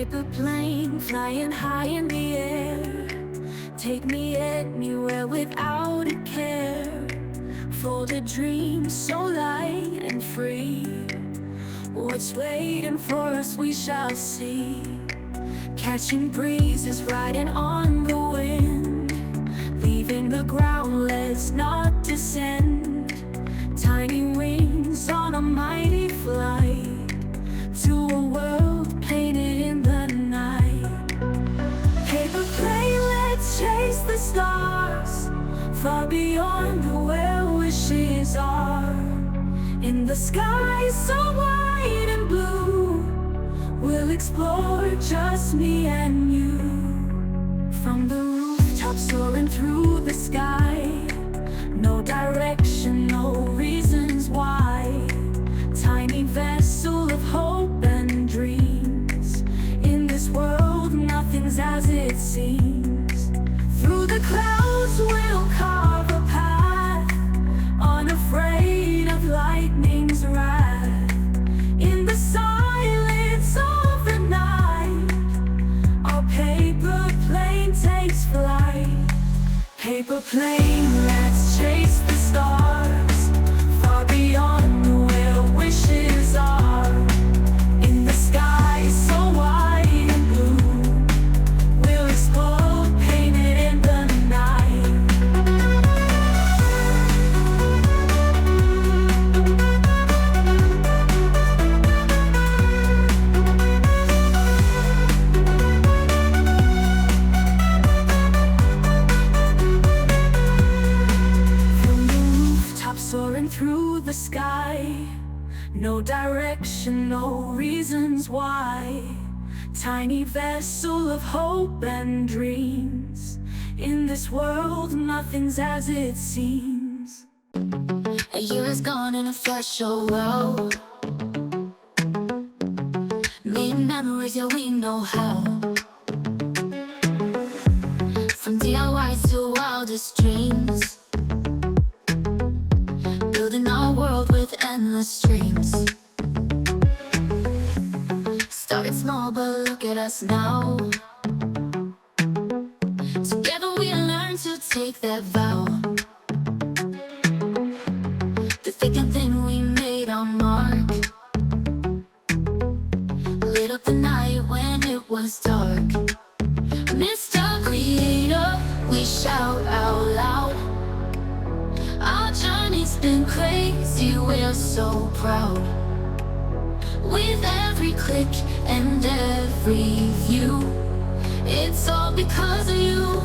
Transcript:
Paper plane flying high in the air, take me anywhere without a care. Folded dreams so light and free, what's waiting for us we shall see. Catching breezes, riding on the wind, leaving the ground, let's not descend. Tiny wings on a mighty flight, to a world painted in the night. Paper plane, let's chase the stars, far beyond where wishes are. In the sky so wide and blue, we'll explore, just me and you. From the rooftop soaring through the sky, no direction, no reasons why. Tiny vessel of hope and dreams, in this world nothing's as it seems. Through the clouds we'll carve a path, unafraid of lightning's wrath. In the silence of the night, our paper plane takes flight. Paper plane, let's chase the stars, far beyond where wishes are. In the sky so wide and blue, we'll explore, painted in the night. From the rooftop soaring through the sky, no direction, no reasons why. Tiny vessel of hope and dreams, in this world nothing's as it seems. A year is gone in a flash, oh wow. Made memories, yeah we know how. From DIYs to wildest dreams, building our world with endless dreams. Started small, but look at us now. Together we learn to take that vow. The thick and thin we made our mark, lit up the night when it was dark. Mr. Creator, we shout out loud. Our journey's been crazy, we're so proud. With every click and every view, it's all because of you.